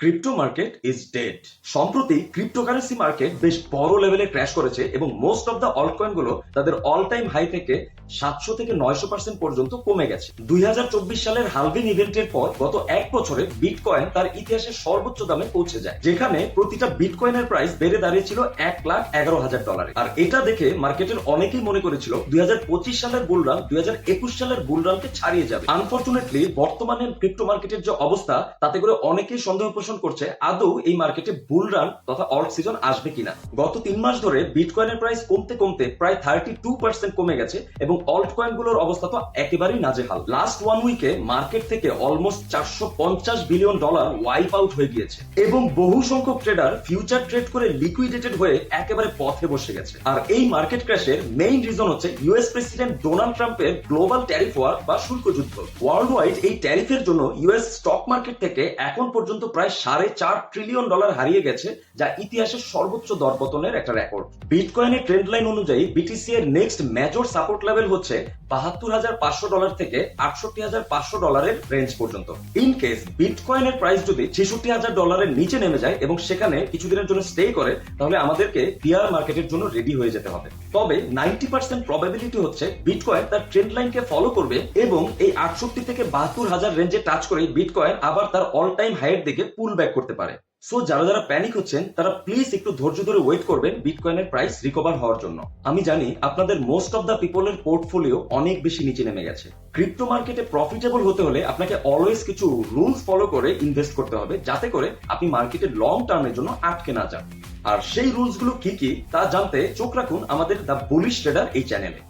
Crypto market is dead. সম্প্রতি cryptocurrency market বেশ বড় লেভেলে ক্র্যাশ করেছে এবং most of the alt coin গুলো তাদের অল টাইম হাই থেকে 700 থেকে 900% পর্যন্ত কমে গেছে। 2024 সালের হালভিং ইভেন্টের পর গত এক বছরে বিটকয়েন তার ইতিহাসের সর্বোচ্চ দামে পৌঁছে যায়, যেখানে প্রতিটা বিটকয়েনের প্রাইস বেড়ে দাঁড়িয়েছিল $1,11,000। আর এটা দেখে মার্কেটের অনেকেই মনে করেছিল 2025 সালের বুলরান 2021 সালের বুলরানকে ছাড়িয়ে যাবে। আনফরচুনেটলি বর্তমানে ক্রিপ্টো মার্কেটের যে অবস্থা, তাতে করে অনেকেই সন্দেহ পোষণ করছে আদৌ এই মার্কেটে বুল রান তথা অল্ট সিজন আসবে কিনা। গত 3 মাস ধরে বিটকয়েনের প্রাইস কমতে কমতে প্রায় 32% কমে গেছে এবং অল্ট কয়েন গুলোর অবস্থা তো একেবারেই নাজেহাল। লাস্ট 1 উইকে মার্কেট থেকে অলমোস্ট $450 বিলিয়ন ওয়াইপ আউট হয়ে গিয়েছে এবং বহু সংখ্যক ট্রেডার ফিউচার ট্রেড করে লিকুইডেটেড হয়ে একেবারে পথে বসে গেছে। আর এই মার্কেট ক্র্যাশের মেইন রিজন হচ্ছে ইউএস প্রেসিডেন্ট ডোনাল্ড ট্রাম্পের গ্লোবাল ট্যারিফ ওয়ার বা শুল্ক যুদ্ধ। ওয়ার্ল্ড ওয়াইড এই ট্যারিফের জন্য ইউএস স্টক মার্কেট থেকে এখন পর্যন্ত প্রায় $4.5 ট্রিলিয়ন হারিয়ে গেছে, যা ইতিহাসের সর্বোচ্চ দরপতনের একটা রেকর্ড। বিটকয়েনের ট্রেন্ড লাইন অনুযায়ী বিটিসি এর নেক্সট মেজর সাপোর্ট লেভেল হচ্ছে $72,500 থেকে $68,500 রেঞ্জ পর্যন্ত। ইন কেস বিটকয়েনের প্রাইস যদি $66,000 নিচে নেমে যায় এবং সেখানে কিছুদিনের জন্য স্টে করে, তাহলে আমাদেরকে বিয়ার মার্কেটের জন্য রেডি হয়ে যেতে হবে। তবে 90% প্রবাবিলিটি হচ্ছে বিটকয়েন তার ট্রেন্ড লাইনকে ফলো করবে এবং এই 68 থেকে 72,000 রেঞ্জে টাচ করে বিটকয়েন আবার তার অল টাইম হাইয়ের দিকে পুল ব্যাক করতে পারে। সো যারা প্যানিক হচ্ছেন তারা প্লিজ একটু ধৈর্য ধরে ওয়েট করবেন বিটকয়েনের প্রাইস রিকভার হওয়ার জন্য। আমি জানি আপনাদের মোস্ট অফ দ্য পিপলের পোর্টফোলিও অনেক বেশি নিচে নেমে গেছে। ক্রিপ্টো মার্কেটে প্রফিটেবল হতে হলে আপনাকে অলওয়েজ কিছু রুলস ফলো করে ইনভেস্ট করতে হবে, যাতে করে আপনি মার্কেটের লং টার্মের জন্য আটকে না যান। আর সেই রুলস গুলো কি কি তা জানতে চোখ রাখুন আমাদের দ্য বুলিশ ট্রেডার এই চ্যানেলে।